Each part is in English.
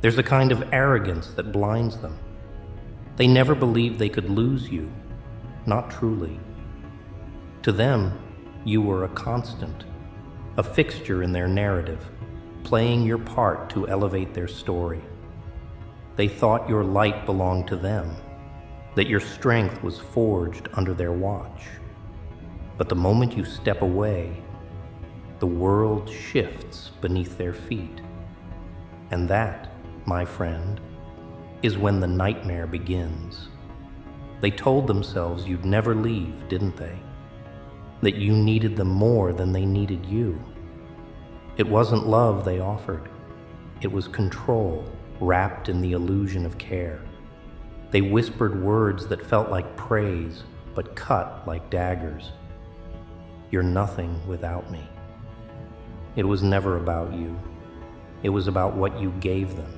There's a kind of arrogance that blinds them. They never believed they could lose you, not truly. To them, you were a constant, a fixture in their narrative, playing your part to elevate their story. They thought your light belonged to them, that your strength was forged under their watch. But the moment you step away, the world shifts beneath their feet. And that, my friend, is when the nightmare begins. They told themselves you'd never leave, didn't they? That you needed them more than they needed you. It wasn't love they offered. It was control wrapped in the illusion of care. They whispered words that felt like praise, but cut like daggers. You're nothing without me. It was never about you. It was about what you gave them.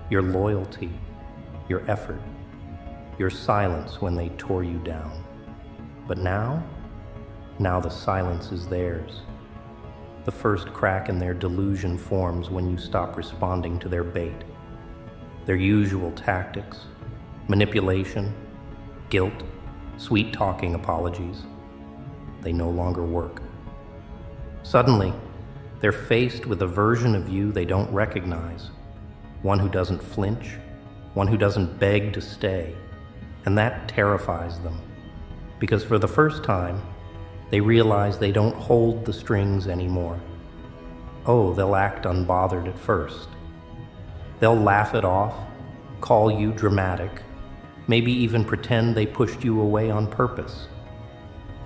Your loyalty, your effort, your silence when they tore you down. But now the silence is theirs. The first crack in their delusion forms when you stop responding to their bait. Their usual tactics, manipulation, guilt, sweet-talking apologies, they no longer work. Suddenly, they're faced with a version of you they don't recognize, one who doesn't flinch, one who doesn't beg to stay, and that terrifies them, because for the first time, they realize they don't hold the strings anymore. Oh, they'll act unbothered at first. They'll laugh it off, call you dramatic, maybe even pretend they pushed you away on purpose.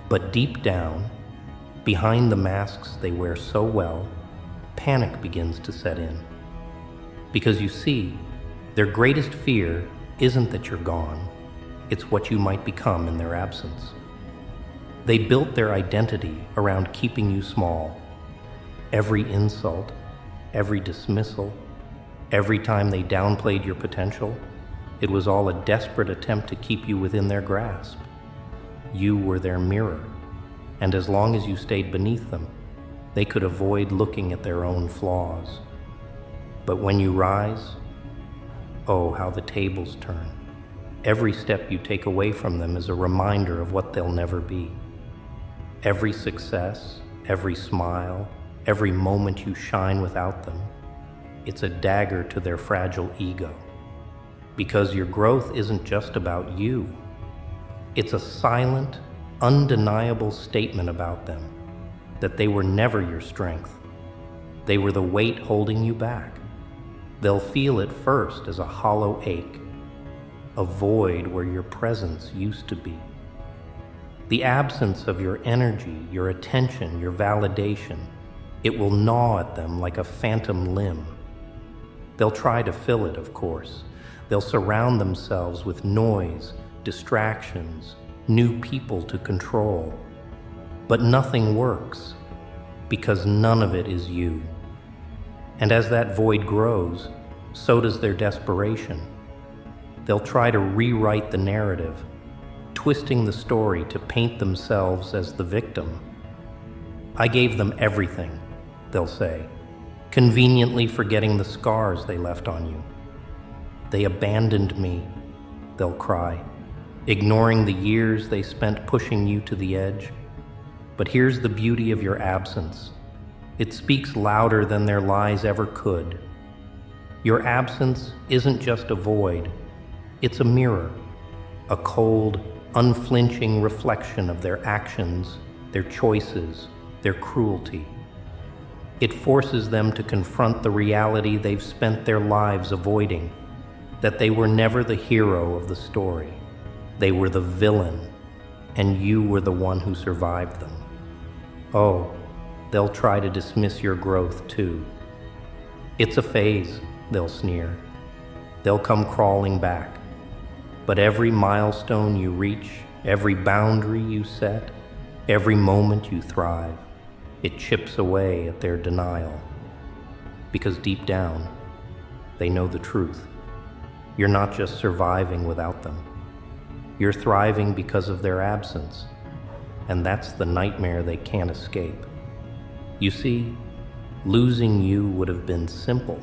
But deep down, behind the masks they wear so well, panic begins to set in. Because you see, their greatest fear isn't that you're gone, it's what you might become in their absence. They built their identity around keeping you small. Every insult, every dismissal, every time they downplayed your potential, it was all a desperate attempt to keep you within their grasp. You were their mirror, and as long as you stayed beneath them, they could avoid looking at their own flaws. But when you rise, oh, how the tables turn. Every step you take away from them is a reminder of what they'll never be. Every success, every smile, every moment you shine without them, it's a dagger to their fragile ego. Because your growth isn't just about you. It's a silent, undeniable statement about them, that they were never your strength. They were the weight holding you back. They'll feel it first as a hollow ache, a void where your presence used to be. The absence of your energy, your attention, your validation, it will gnaw at them like a phantom limb. They'll try to fill it, of course. They'll surround themselves with noise, distractions, new people to control. But nothing works, because none of it is you. And as that void grows, so does their desperation. They'll try to rewrite the narrative, twisting the story to paint themselves as the victim. I gave them everything, they'll say, conveniently forgetting the scars they left on you. They abandoned me, they'll cry, ignoring the years they spent pushing you to the edge. But here's the beauty of your absence. It speaks louder than their lies ever could. Your absence isn't just a void, it's a mirror, a cold, unflinching reflection of their actions, their choices, their cruelty. It forces them to confront the reality they've spent their lives avoiding, that they were never the hero of the story. They were the villain, and you were the one who survived them. Oh, they'll try to dismiss your growth too. It's a phase, they'll sneer. They'll come crawling back. But every milestone you reach, every boundary you set, every moment you thrive, it chips away at their denial. Because deep down, they know the truth. You're not just surviving without them. You're thriving because of their absence, and that's the nightmare they can't escape. You see, losing you would have been simple.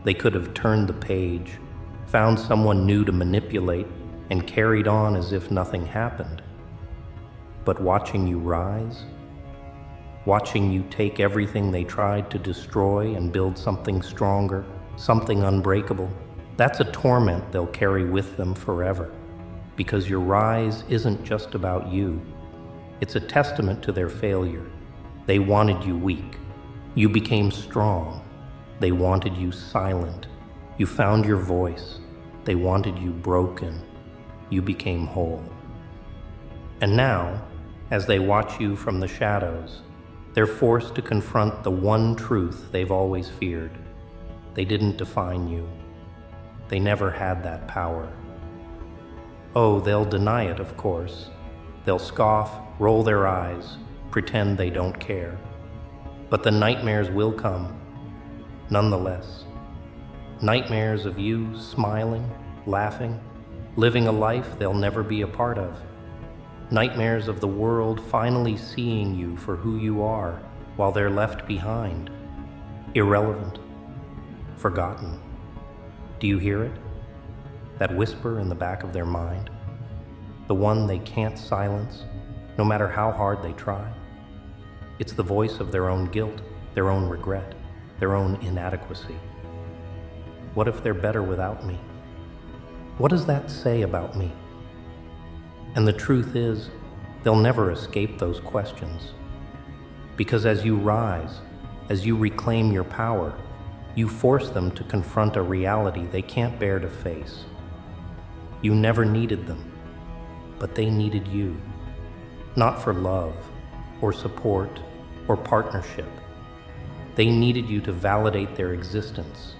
They could have turned the page, found someone new to manipulate, and carried on as if nothing happened. But watching you rise, watching you take everything they tried to destroy and build something stronger, something unbreakable, that's a torment they'll carry with them forever. Because your rise isn't just about you. It's a testament to their failure. They wanted you weak. You became strong. They wanted you silent. You found your voice. They wanted you broken. You became whole. And now, as they watch you from the shadows, they're forced to confront the one truth they've always feared. They didn't define you. They never had that power. Oh, they'll deny it, of course. They'll scoff, roll their eyes, pretend they don't care. But the nightmares will come, nonetheless. Nightmares of you smiling, laughing, living a life they'll never be a part of. Nightmares of the world finally seeing you for who you are while they're left behind, irrelevant, forgotten. Do you hear it? That whisper in the back of their mind? The one they can't silence, no matter how hard they try? It's the voice of their own guilt, their own regret, their own inadequacy. What if they're better without me? What does that say about me? And the truth is, they'll never escape those questions. Because as you rise, as you reclaim your power, you force them to confront a reality they can't bear to face. You never needed them, but they needed you. Not for love, or support, or partnership. They needed you to validate their existence,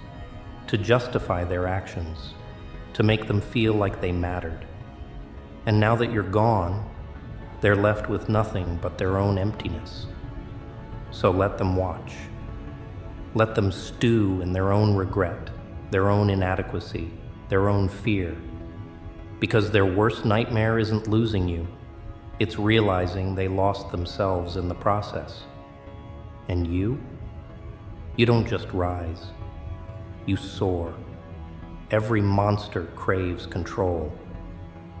to justify their actions, to make them feel like they mattered. And now that you're gone, they're left with nothing but their own emptiness. So let them watch. Let them stew in their own regret, their own inadequacy, their own fear. Because their worst nightmare isn't losing you, it's realizing they lost themselves in the process. And you don't just rise, you soar. Every monster craves control.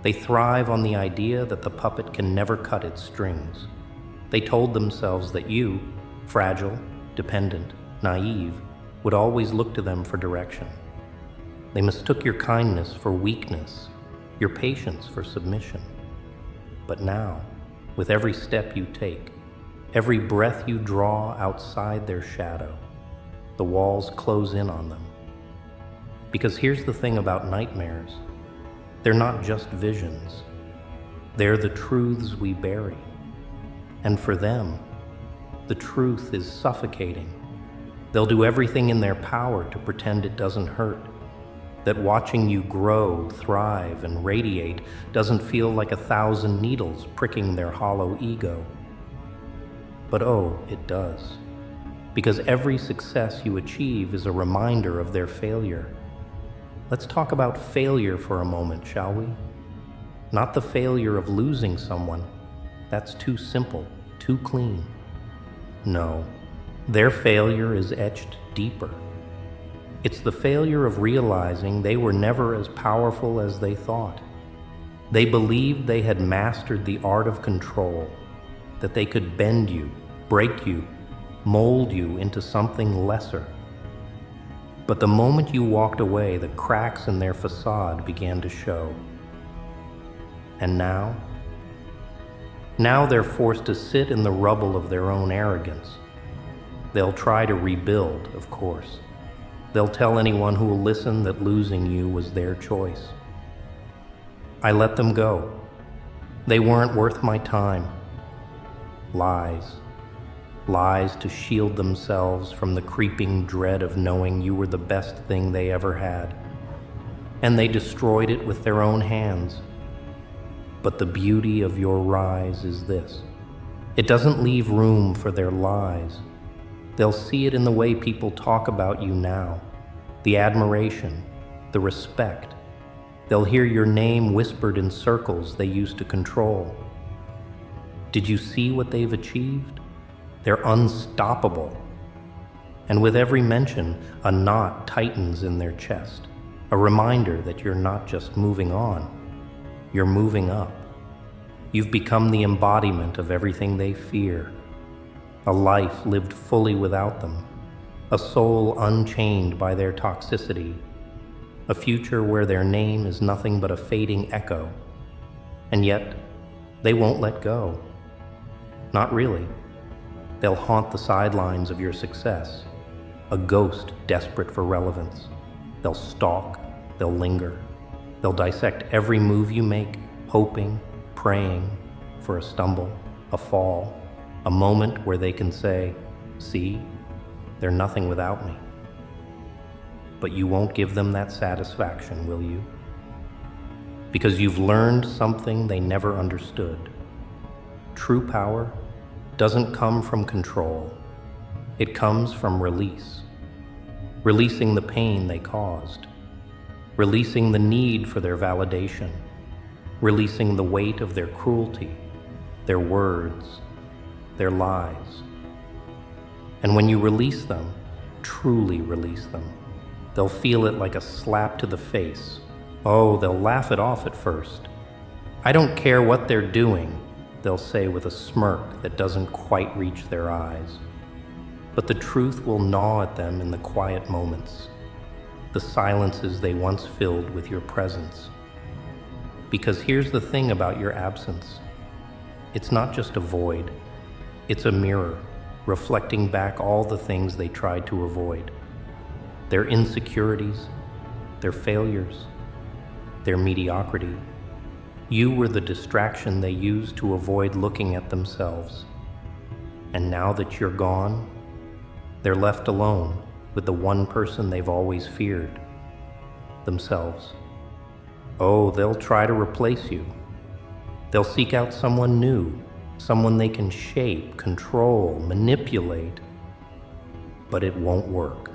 They thrive on the idea that the puppet can never cut its strings. They told themselves that you, fragile, dependent, naive, would always look to them for direction. They mistook your kindness for weakness, your patience for submission. But now, with every step you take, every breath you draw outside their shadow, the walls close in on them. Because here's the thing about nightmares. They're not just visions. They're the truths we bury. And for them, the truth is suffocating. They'll do everything in their power to pretend it doesn't hurt. That watching you grow, thrive, and radiate doesn't feel like 1,000 needles pricking their hollow ego. But oh, it does. Because every success you achieve is a reminder of their failure. Let's talk about failure for a moment, shall we? Not the failure of losing someone. That's too simple, too clean. No, their failure is etched deeper. It's the failure of realizing they were never as powerful as they thought. They believed they had mastered the art of control, that they could bend you, break you, mold you into something lesser. But the moment you walked away, the cracks in their facade began to show. And now they're forced to sit in the rubble of their own arrogance. They'll try to rebuild, of course. They'll tell anyone who will listen that losing you was their choice. I let them go. They weren't worth my time. Lies. Lies to shield themselves from the creeping dread of knowing you were the best thing they ever had. And they destroyed it with their own hands. But the beauty of your rise is this. It doesn't leave room for their lies. They'll see it in the way people talk about you now, the admiration, the respect. They'll hear your name whispered in circles they used to control. Did you see what they've achieved? They're unstoppable. And with every mention, a knot tightens in their chest, a reminder that you're not just moving on, you're moving up. You've become the embodiment of everything they fear, a life lived fully without them, a soul unchained by their toxicity, a future where their name is nothing but a fading echo. And yet, they won't let go. Not really. They'll haunt the sidelines of your success, a ghost desperate for relevance. They'll stalk, they'll linger, they'll dissect every move you make, hoping, praying for a stumble, a fall, a moment where they can say, "See, they're nothing without me." But you won't give them that satisfaction, will you? Because you've learned something they never understood. True power doesn't come from control. It comes from release. Releasing the pain they caused. Releasing the need for their validation. Releasing the weight of their cruelty, their words, their lies. And when you release them, truly release them, they'll feel it like a slap to the face. Oh, they'll laugh it off at first. "I don't care what they're doing," they'll say with a smirk that doesn't quite reach their eyes. But the truth will gnaw at them in the quiet moments, the silences they once filled with your presence. Because here's the thing about your absence. It's not just a void. It's a mirror, reflecting back all the things they tried to avoid. Their insecurities, their failures, their mediocrity. You were the distraction they used to avoid looking at themselves. And now that you're gone, they're left alone with the one person they've always feared, themselves. Oh, they'll try to replace you. They'll seek out someone new, someone they can shape, control, manipulate. But it won't work.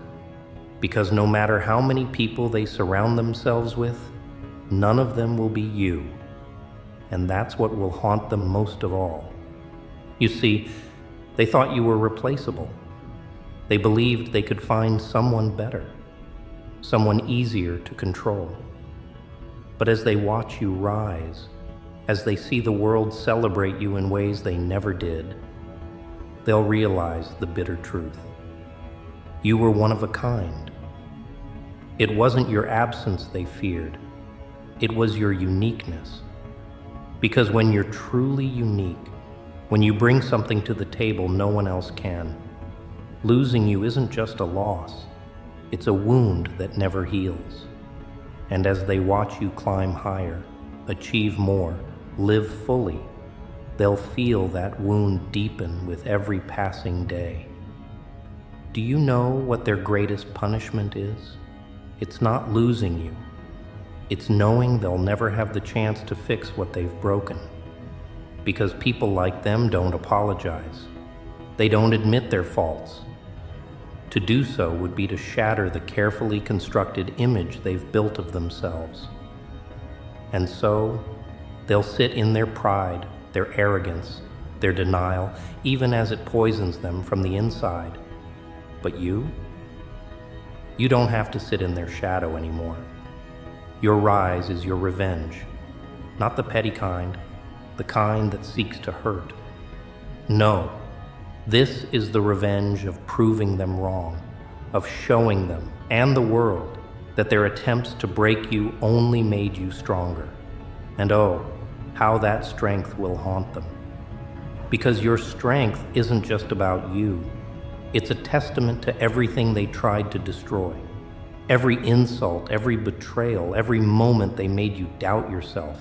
Because no matter how many people they surround themselves with, none of them will be you. And that's what will haunt them most of all. You see, they thought you were replaceable. They believed they could find someone better, someone easier to control. But as they watch you rise, as they see the world celebrate you in ways they never did, they'll realize the bitter truth. You were one of a kind. It wasn't your absence they feared. It was your uniqueness. Because when you're truly unique, when you bring something to the table no one else can, losing you isn't just a loss, it's a wound that never heals. And as they watch you climb higher, achieve more, live fully, they'll feel that wound deepen with every passing day. Do you know what their greatest punishment is? It's not losing you. It's knowing they'll never have the chance to fix what they've broken. Because people like them don't apologize. They don't admit their faults. To do so would be to shatter the carefully constructed image they've built of themselves. And so, they'll sit in their pride, their arrogance, their denial, even as it poisons them from the inside. But you don't have to sit in their shadow anymore. Your rise is your revenge, not the petty kind, the kind that seeks to hurt. No. This is the revenge of proving them wrong, of showing them and the world that their attempts to break you only made you stronger. And oh, how that strength will haunt them. Because your strength isn't just about you. It's a testament to everything they tried to destroy. Every insult, every betrayal, every moment they made you doubt yourself.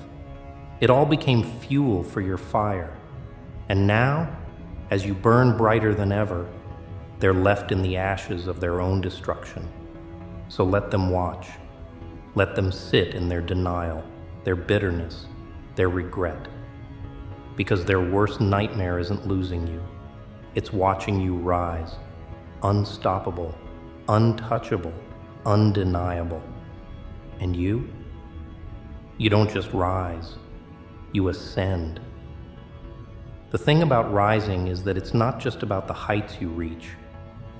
It all became fuel for your fire. And now, as you burn brighter than ever, they're left in the ashes of their own destruction. So let them watch. Let them sit in their denial, their bitterness, their regret. Because their worst nightmare isn't losing you. It's watching you rise, unstoppable, untouchable, undeniable. And you don't just rise, you ascend. The thing about rising is that it's not just about the heights you reach.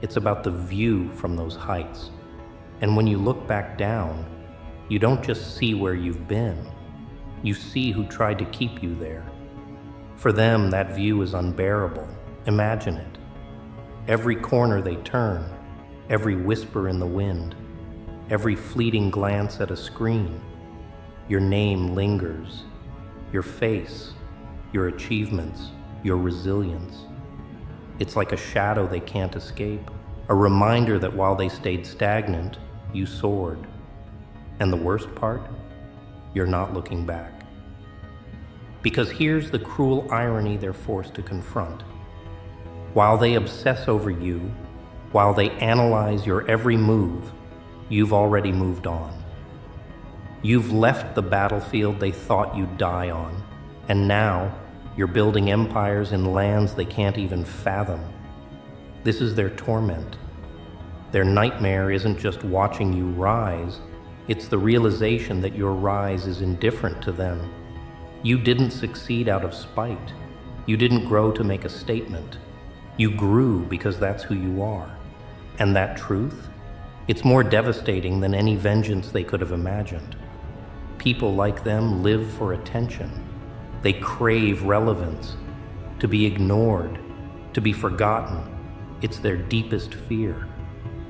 It's about the view from those heights. And when you look back down, you don't just see where you've been, you see who tried to keep you there. For them, that view is unbearable. Imagine it. Every corner they turn, every whisper in the wind, every fleeting glance at a screen, your name lingers, your face, your achievements, your resilience. It's like a shadow they can't escape, a reminder that while they stayed stagnant, you soared. And the worst part? You're not looking back. Because here's the cruel irony they're forced to confront. While they obsess over you, while they analyze your every move, you've already moved on. You've left the battlefield they thought you'd die on, and now you're building empires in lands they can't even fathom. This is their torment. Their nightmare isn't just watching you rise, it's the realization that your rise is indifferent to them. You didn't succeed out of spite. You didn't grow to make a statement. You grew because that's who you are. And that truth? It's more devastating than any vengeance they could have imagined. People like them live for attention. They crave relevance, to be ignored, to be forgotten. It's their deepest fear.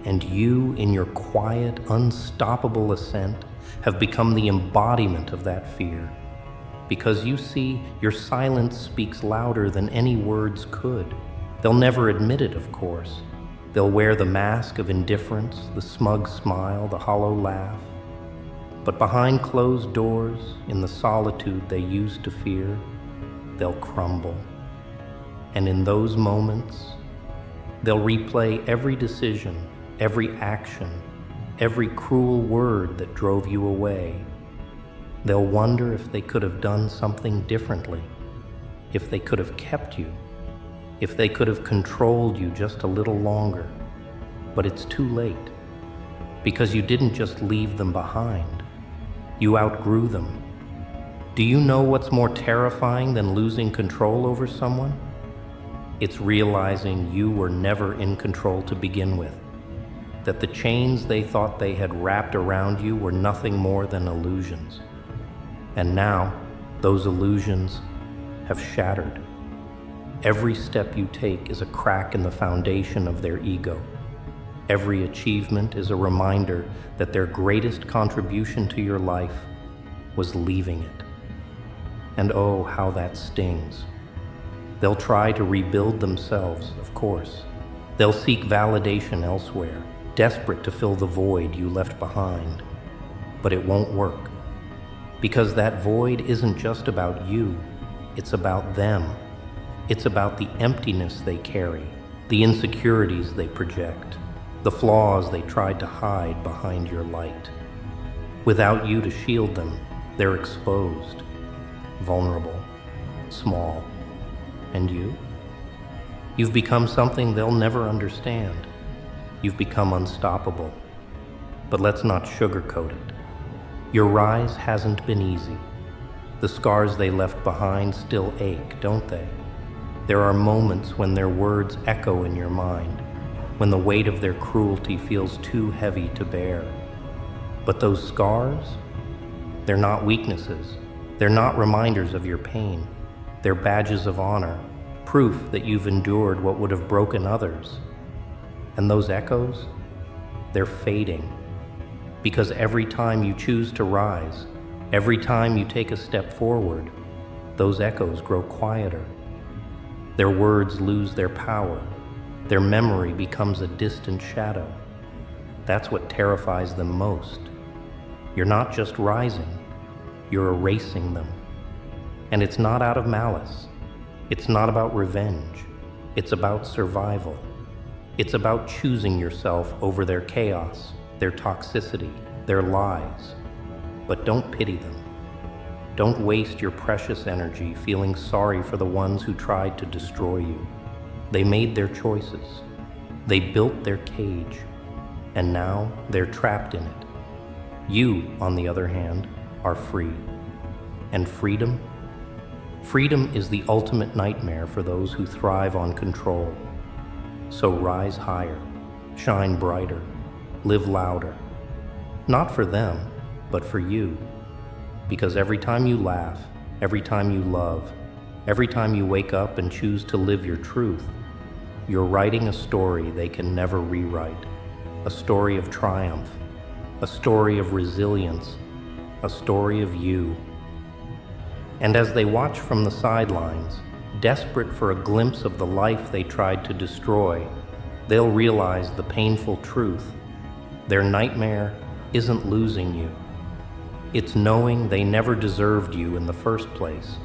And you, in your quiet, unstoppable ascent, have become the embodiment of that fear. Because you see, your silence speaks louder than any words could. They'll never admit it, of course. They'll wear the mask of indifference, the smug smile, the hollow laugh. But behind closed doors, in the solitude they used to fear, they'll crumble. And in those moments, they'll replay every decision, every action, every cruel word that drove you away. They'll wonder if they could have done something differently, if they could have kept you, if they could have controlled you just a little longer. But it's too late, because you didn't just leave them behind. You outgrew them. Do you know what's more terrifying than losing control over someone? It's realizing you were never in control to begin with, that the chains they thought they had wrapped around you were nothing more than illusions. And now, those illusions have shattered. Every step you take is a crack in the foundation of their ego. Every achievement is a reminder that their greatest contribution to your life was leaving it. And oh, how that stings. They'll try to rebuild themselves, of course. They'll seek validation elsewhere, desperate to fill the void you left behind. But it won't work. Because that void isn't just about you, it's about them. It's about the emptiness they carry, the insecurities they project, the flaws they tried to hide behind your light. Without you to shield them, they're exposed, vulnerable, small. And you? You've become something they'll never understand. You've become unstoppable. But let's not sugarcoat it. Your rise hasn't been easy. The scars they left behind still ache, don't they? There are moments when their words echo in your mind, when the weight of their cruelty feels too heavy to bear. But those scars, they're not weaknesses. They're not reminders of your pain. They're badges of honor, proof that you've endured what would have broken others. And those echoes, they're fading. Because every time you choose to rise, every time you take a step forward, those echoes grow quieter. Their words lose their power. Their memory becomes a distant shadow. That's what terrifies them most. You're not just rising, you're erasing them. And it's not out of malice. It's not about revenge. It's about survival. It's about choosing yourself over their chaos, their toxicity, their lies. But don't pity them. Don't waste your precious energy feeling sorry for the ones who tried to destroy you. They made their choices. They built their cage. And now they're trapped in it. You, on the other hand, are free. And freedom? Freedom is the ultimate nightmare for those who thrive on control. So rise higher. shine brighter, live louder. Not for them, but for you. Because every time you laugh, every time you love, every time you wake up and choose to live your truth, you're writing a story they can never rewrite. A story of triumph, a story of resilience, a story of you. And as they watch from the sidelines, desperate for a glimpse of the life they tried to destroy, they'll realize the painful truth. Their nightmare isn't losing you. It's knowing they never deserved you in the first place.